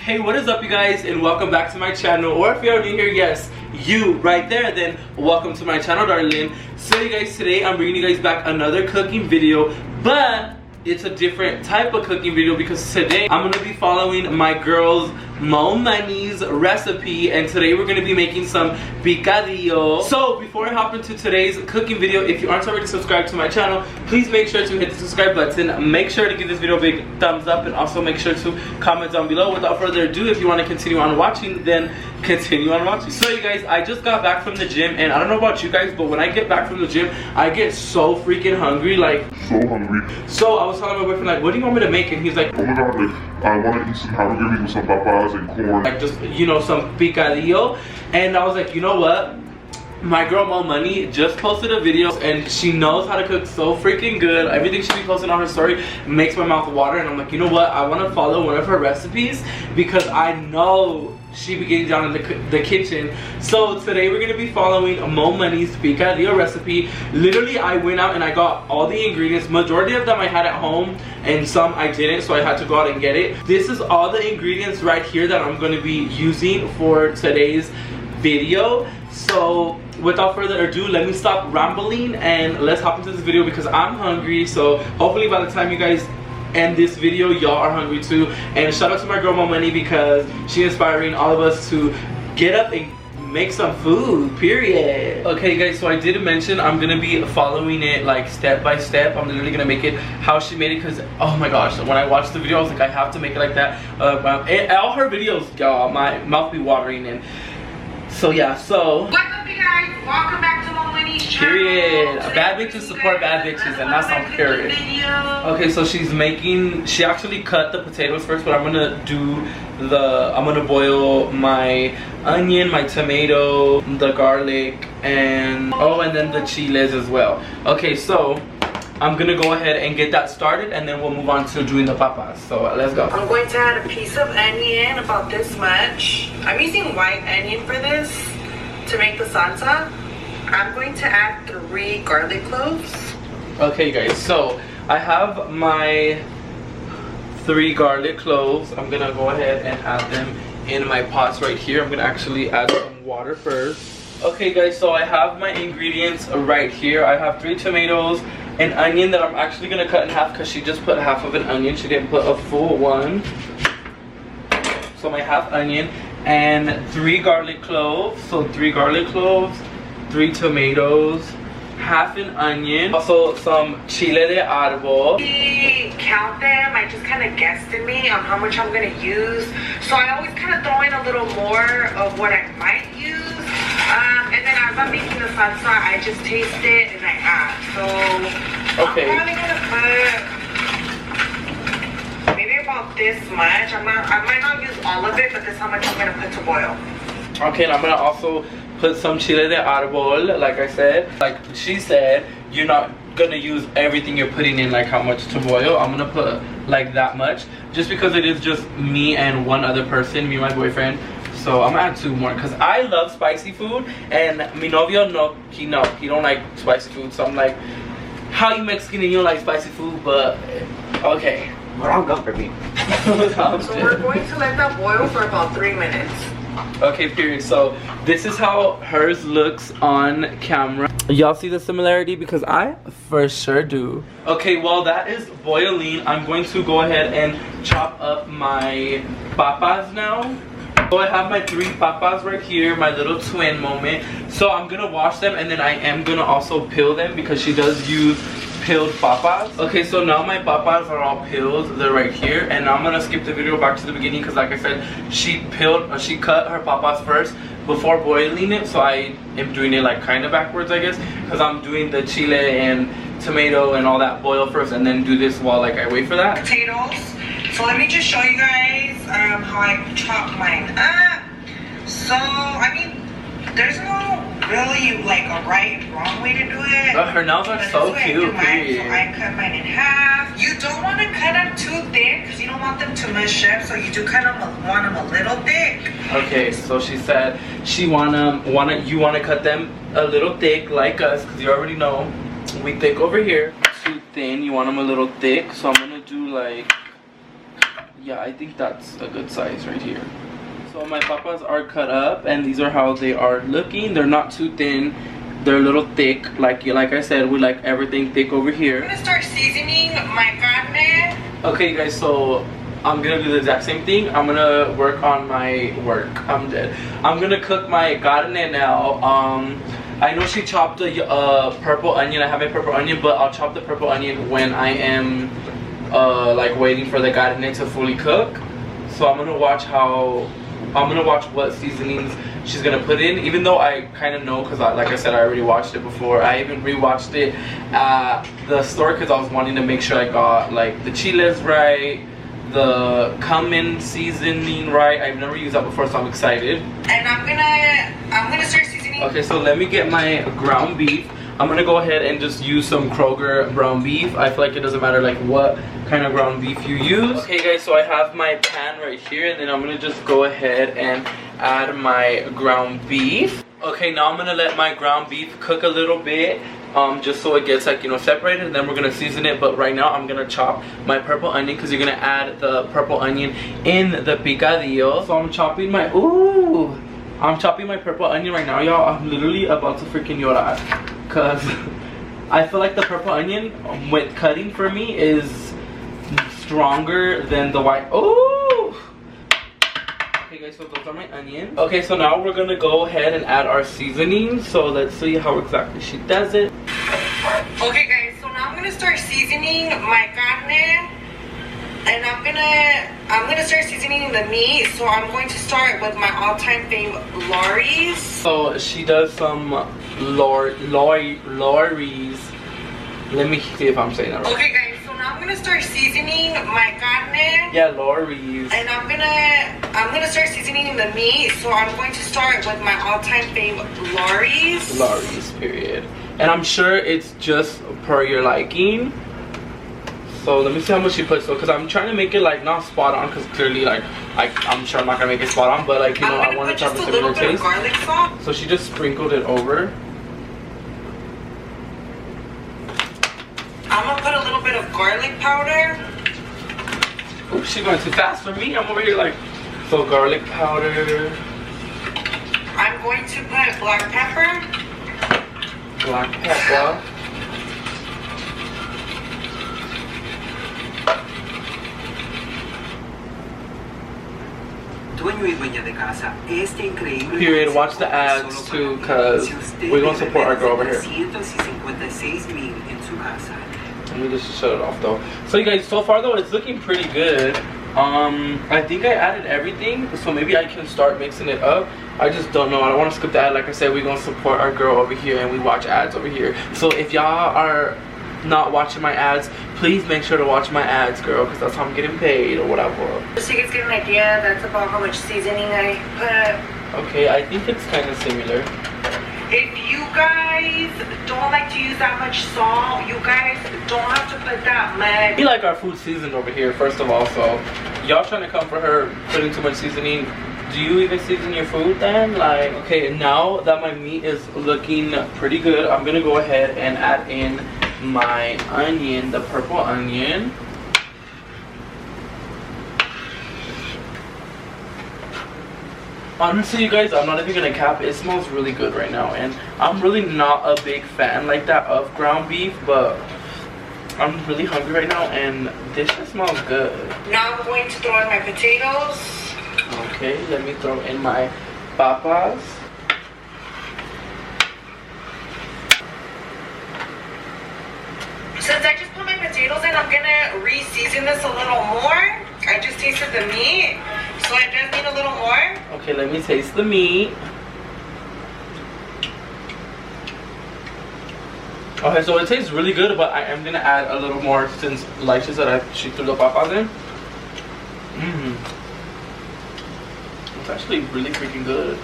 Hey, what is up you guys, and welcome back to my channel. Or if you're new here, yes, you right there, then welcome to my channel, darling. So you guys, today I'm bringing you guys back another cooking video, but it's a different type of cooking video because today I'm gonna be following my girl's Mo Money's recipe, and today we're gonna be making some picadillo. So before I hop into today's cooking video, if you aren't already subscribed to my channel, please make sure to hit the subscribe button. Make sure to give this video a big thumbs up, and also make sure to comment down below. Without further ado, if you want to continue on watching, then continue on watching. So you guys, I just got back from the gym, and I don't know about you guys, but when I get back from the gym, I get so freaking hungry, like so hungry. So I was telling my boyfriend, like, what do you want me to make? And he's like, oh my god, like, I want to eat some hamburgers with some papas and corn, like just, you know, some picadillo. And I was like, you know what, my girl Mo Money just posted a video, and she knows how to cook so freaking good. Everything she be posting on her story makes my mouth water, and I'm like, you know what, I want to follow one of her recipes because I know she be getting down in the kitchen. So today we're gonna be following Mo Money's picadillo recipe. Literally, I went out and I got all the ingredients. Majority of them I had at home, and some I didn't, so I had to go out and get it. This is all the ingredients right here that I'm gonna be using for today's video. So without further ado, let me stop rambling and let's hop into this video because I'm hungry. So hopefully by the time you guys end this video, y'all are hungry too. And shout out to my girl Mo Money because she's inspiring all of us to get up and make some food, period. Okay guys, so I did mention I'm gonna be following it like step by step. I'm literally gonna make it how she made it because, oh my gosh, when I watched the video I was like, I have to make it like that. All her videos, y'all, my mouth be watering. And so yeah, so what's up you guys, welcome back to Mo Money's channel. Period. Bad bitches support bad bitches, and that's on period. Okay, so she actually cut the potatoes first, but I'm gonna boil my onion, my tomato, the garlic, and and then the chiles as well. Okay, so I'm gonna go ahead and get that started, and then we'll move on to doing the papas. So let's go. I'm going to add a piece of onion, about this much. I'm using white onion for this to make the salsa. I'm going to add 3 garlic cloves. Okay guys, so I have my 3 garlic cloves. I'm gonna go ahead and add them in my pots right here. I'm gonna actually add some water first. Okay guys, so I have my ingredients right here. I have 3 tomatoes, an onion that I'm actually gonna cut in half because she just put half of an onion. She didn't put a full one. So my half onion and 3 garlic cloves. So 3 garlic cloves, 3 tomatoes, half an onion, also some chile de árbol. Count them, I just kind of guesstimate on how much I'm gonna use. So I always kind of throw in a little more of what I might use. And then as I'm making the salsa, I just taste it and I add. So okay. I'm probably gonna put maybe about this much. I might not use all of it, but this is how much I'm gonna put to boil. Okay, and I'm gonna also put some chile de árbol, like I said. Like she said, you're not gonna use everything you're putting in, like how much to boil. I'm gonna put like that much, just because it is just me and one other person, me and my boyfriend. So I'm gonna add 2 more because I love spicy food, and mi novio he don't like spicy food. So I'm like, how you Mexican and you don't like spicy food? But okay. Wrong gun for me. So we're going to let that boil for about 3 minutes. Okay, period. So this is how hers looks on camera. Y'all see the similarity? Because I for sure do. Okay, while that is boiling, I'm going to go ahead and chop up my papas now. So I have my 3 papas right here, my little twin moment. So I'm gonna wash them, and then I am gonna also peel them because she does use peeled papas. Okay, so now my papas are all peeled. They're right here, and now I'm gonna skip the video back to the beginning because, like I said, she cut her papas first before boiling it. So I am doing it like kind of backwards, I guess, because I'm doing the chile and tomato and all that boil first, and then do this while like I wait for that. Potatoes. So let me just show you guys how I chop mine up. So I mean, there's no really like a right wrong way to do it. But her nails are so cute. So I cut mine in half. You don't want to cut them too thick because you don't want them to mush up. So you do kind of want them a little thick. Okay, so she said you want to cut them a little thick like us, because you already know we thick over here. Too thin, you want them a little thick. So I'm gonna do like Yeah, I think that's a good size right here. So my papas are cut up, and these are how they are looking. They're not too thin. They're a little thick. Like I said, we like everything thick over here. I'm gonna start seasoning my carne. Okay, guys, so I'm gonna do the exact same thing. I'm gonna work on my work. I'm dead. I'm gonna cook my carne now. I know she chopped the purple onion. I have a purple onion, but I'll chop the purple onion when I am like waiting for the carne to fully cook. So I'm gonna watch what seasonings she's gonna put in, even though I kind of know, because like I said, I already watched it before. I even rewatched it at the store because I was wanting to make sure I got like the chiles right, the cumin seasoning right. I've never used that before, so I'm excited. And I'm gonna start seasoning. Okay, so let me get my ground beef. I'm gonna go ahead and just use some Kroger ground beef. I feel like it doesn't matter like what kind of ground beef you use. Okay guys, so I have my pan right here, and then I'm gonna just go ahead and add my ground beef. Okay, now I'm gonna let my ground beef cook a little bit, just so it gets like, you know, separated, and then we're gonna season it. But right now I'm gonna chop my purple onion, because you're gonna add the purple onion in the picadillo. So I'm chopping my purple onion right now, y'all. I'm literally about to freaking llorar, because I feel like the purple onion with cutting for me is stronger than the white. Oh! Okay guys, so those are my onions. Okay, so now we're gonna go ahead and add our seasoning. So let's see how exactly she does it. Okay guys, so now I'm gonna start seasoning my carne. And I'm gonna start seasoning the meat. So I'm going to start with my all-time fave Lawry's. So she does some Lawry's. Let me see if I'm saying that right. Okay guys, so now I'm gonna start seasoning my carne. Yeah, Lawry's. And I'm gonna start seasoning the meat. So I'm going to start with my all-time fave Lawry's. Lawry's, period. And I'm sure it's just per your liking. So let me see how much she puts, because I'm trying to make it like not spot on, because clearly like I'm sure I'm not gonna make it spot on, but like, you know, I want to try to similar taste. Garlic salt. So she just sprinkled it over. I'm gonna put a little bit of garlic powder. Oops, she's going too fast for me. I'm over here like, so garlic powder. I'm going to put black pepper. Black pepper. Period. Watch the ads too, because we're going to support our girl over here. Let me just shut it off though. So you guys, so far though, it's looking pretty good. I think I added everything, so maybe I can start mixing it up. I just don't know. I don't want to skip the ad. Like I said, we're going to support our girl over here, and we watch ads over here. So if y'all are not watching my ads, please make sure to watch my ads, girl, because that's how I'm getting paid or whatever. Just so you guys get an idea, that's about how much seasoning I put. Okay, I think it's kind of similar. If you guys don't like to use that much salt, you guys don't have to put that much. We like our food seasoned over here, first of all, so y'all trying to come for her putting too much seasoning. Do you even season your food then? Like, okay, now that my meat is looking pretty good, I'm gonna go ahead and add in my onion, the purple onion. Honestly, you guys, I'm not even gonna cap, it smells really good right now, and I'm really not a big fan like that of ground beef, but I'm really hungry right now, and this just smells good. Now I'm going to throw in my potatoes. Okay, let me throw in my papas. Since I just put my potatoes in, I'm gonna re-season this a little more. I just tasted the meat, so I just need a little more. Okay, let me taste the meat. Okay, so it tastes really good, but I am gonna add a little more since, like she said, she threw the papas in. It's actually really freaking good.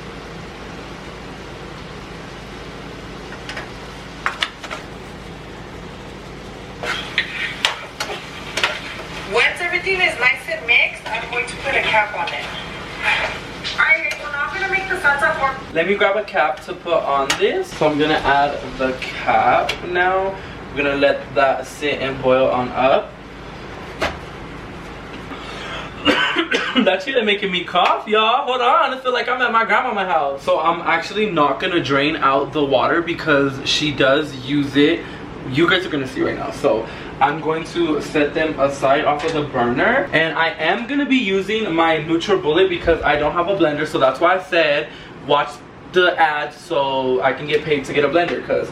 Once everything is nice and mixed, I'm going to put a cap on it. Alright, so now I'm gonna make the salsa for. Let me grab a cap to put on this. So I'm gonna add the cap now. We're gonna let that sit and boil on up. That chile making me cough, y'all. Hold on, I feel like I'm at my grandma's house. So I'm actually not gonna drain out the water because she does use it. You guys are gonna see right now. So I'm going to set them aside off of the burner, and I am gonna be using my NutriBullet because I don't have a blender. So that's why I said watch the ads so I can get paid to get a blender, because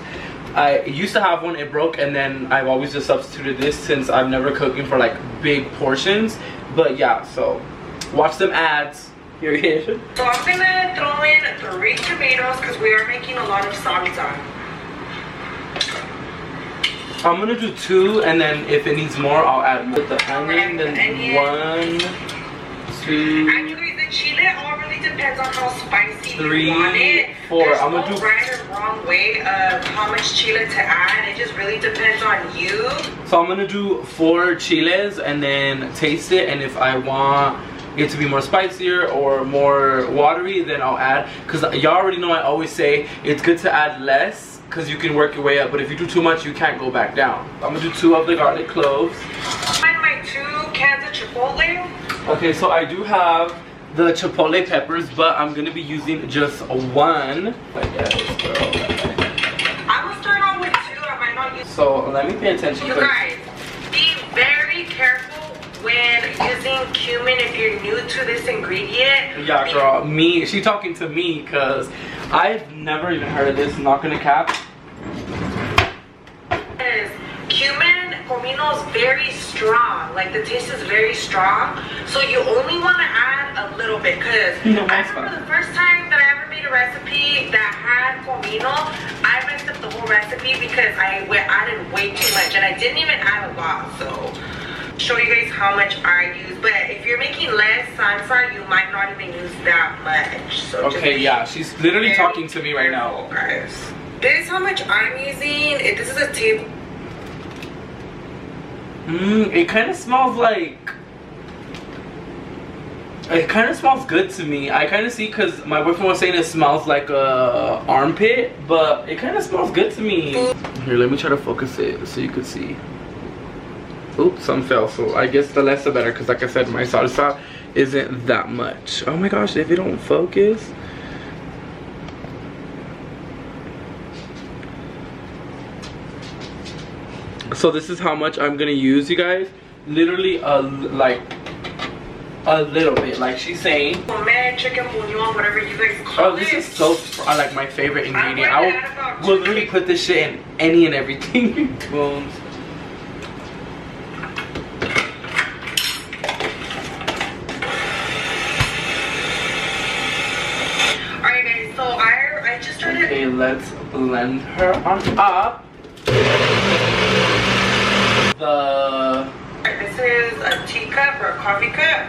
I used to have one, it broke, and then I've always just substituted this since I'm never cooking for like big portions. But yeah, so watch them ads. Period. So I'm gonna throw in 3 tomatoes because we are making a lot of salsa. I'm gonna do 2, and then if it needs more, I'll add more. With the onion, then 1, 2. And you guys, the chile all really depends on how spicy 3, you want it. 4. There's I'm gonna no do right or wrong way of how much chile to add. It just really depends on you. So I'm gonna do 4 chiles and then taste it, and if I want it to be more spicier or more watery, then I'll add. Because y'all already know I always say it's good to add less because you can work your way up, but if you do too much, you can't go back down. I'm gonna do 2 of the garlic cloves. And my 2 cans of chipotle. Okay, so I do have the chipotle peppers, but I'm gonna be using just 1. I guess, girl. I'm gonna start off with 2. I might not use. So let me pay attention. You guys, be very careful when using cumin if you're new to this ingredient. Yeah, girl, me, she talking to me because I've never even heard of this, I'm not gonna cap. Cumin, comino is very strong, like the taste is very strong, so you only want to add a little bit, because I remember the first time that I ever made a recipe that had comino, I messed up the whole recipe because I added way too much, and I didn't even add a lot. So show you guys how much I use, but if you're making less salsa, you might not even use that much. So okay, yeah, she's literally talking to me right now, guys. This is how much I'm using. This is a table. It kind of smells like, it kind of smells good to me. I kind of see, because my boyfriend was saying it smells like a armpit, but it kind of smells good to me. Here, let me try to focus it so you can see. Oops, some fell, so I guess the less the better, because like I said, my salsa isn't that much. Oh my gosh, if it don't focus. So this is how much I'm gonna use, you guys. Literally like a little bit, like she's saying. Chicken bouillon, whatever you guys call it. Oh, this is so like my favorite ingredient. I will literally put this shit in any and everything. Bones. Alright guys, so I just started. Okay, let's blend her on up. This is a teacup or a coffee cup.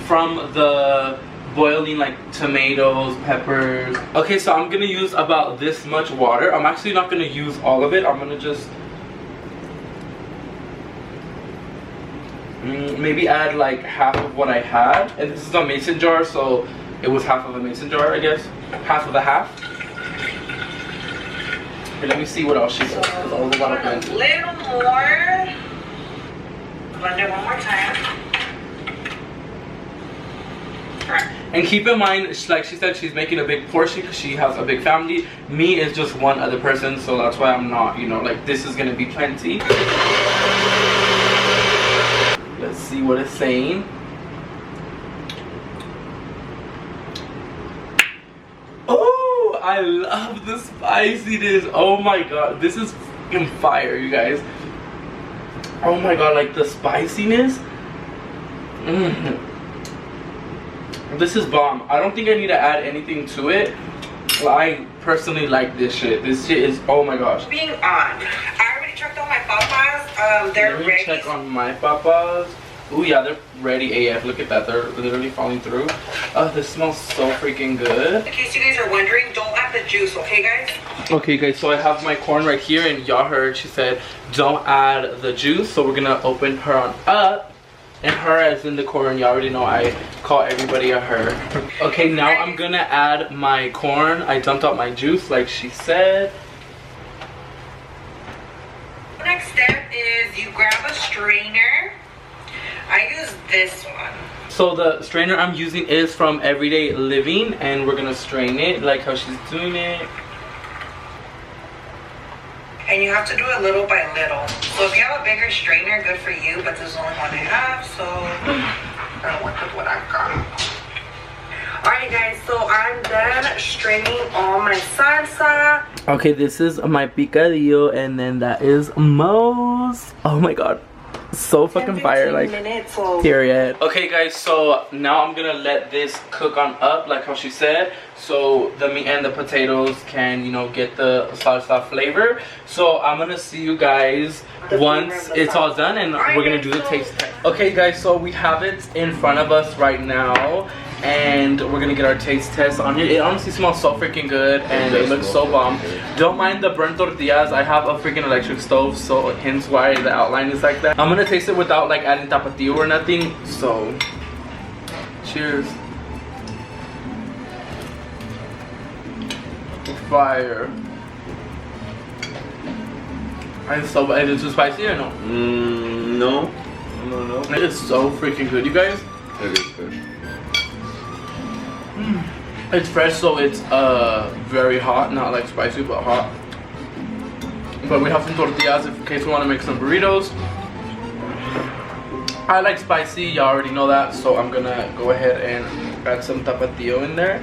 From the boiling like tomatoes, peppers. Okay, so I'm gonna use about this much water. I'm actually not gonna use all of it. I'm gonna just maybe add like half of what I had. And this is a mason jar, so it was half of a mason jar, I guess. Half of the half. Okay, let me see what else she does. So a little more. Blend it one more time. Right. And keep in mind, like she said, she's making a big portion because she has a big family. Me is just one other person, so that's why I'm not, you know, like this is gonna be plenty. Let's see what it's saying. Oh, I love the spiciness. Oh my god, this is fucking fire, you guys. Oh my god, like the spiciness. This is bomb. I don't think I need to add anything to it. I personally like this shit. This shit is, oh my gosh. Being on. I already checked on my papas. They're ready. Check on my papas. Ooh yeah, they're ready AF. Look at that. They're literally falling through. Oh, this smells so freaking good. In case you guys are wondering, don't add the juice, okay guys? Okay guys, so I have my corn right here, and y'all heard she said don't add the juice. So we're gonna open her on up. And her as in the corn, you already know I call everybody a her. Okay, now I'm gonna add my corn. I dumped out my juice like she said. Next step is you grab a strainer. I use this one. So the strainer I'm using is from Everyday Living, and we're gonna strain it like how she's doing it. And you have to do it little by little. So if you have a bigger strainer, good for you, but this is the only one I have, so I'm gonna work with what I've got. Alright guys, so I'm done straining all my salsa. Okay, this is my picadillo, and then that is Mo's. Oh my god. So fucking fire, like period. Okay guys, so now I'm gonna let this cook on up like how she said, so the meat and the potatoes can, you know, get the salsa flavor. So I'm gonna see you guys once it's all done, and we're gonna do the taste test. Okay guys, so we have it in front of us right now, and we're gonna get our taste test on it. It honestly smells so freaking good, and it looks so bomb. Don't mind the burnt tortillas. I have a freaking electric stove, so hence why the outline is like that. I'm gonna taste it without like adding tapatio or nothing. So cheers. Fire. Is it too spicy or no? No. It is so freaking good, you guys. It is good. It's fresh, so it's very hot, not like spicy, but hot. But we have some tortillas in case we want to make some burritos. I like spicy, y'all already know that, so I'm gonna go ahead and add some tapatio in there.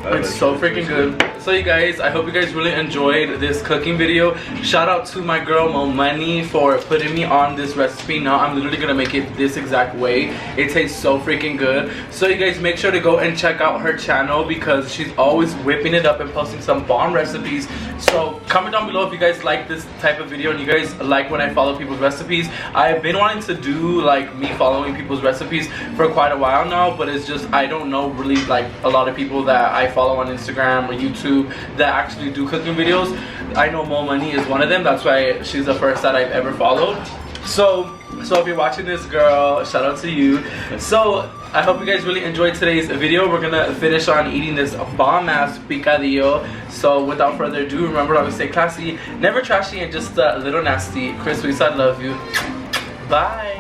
It's so freaking good. So you guys, I hope you guys really enjoyed this cooking video. Shout out to my girl Mo Money for putting me on this recipe. Now I'm literally gonna make it this exact way. It tastes so freaking good. So you guys, make sure to go and check out her channel because she's always whipping it up and posting some bomb recipes. So comment down below if you guys like this type of video and you guys like when I follow people's recipes. I've been wanting to do like me following people's recipes for quite a while now, but it's just I don't know really like a lot of people that I follow on Instagram or YouTube that actually do cooking videos. I know Mo Money is one of them. That's why she's the first that I've ever followed. So if you're watching this, girl, shout out to you. So I hope you guys really enjoyed today's video. We're gonna finish on eating this bomb ass picadillo. So without further ado, remember to always stay classy, never trashy, and just a little nasty. Chris Weiss, I love you. Bye.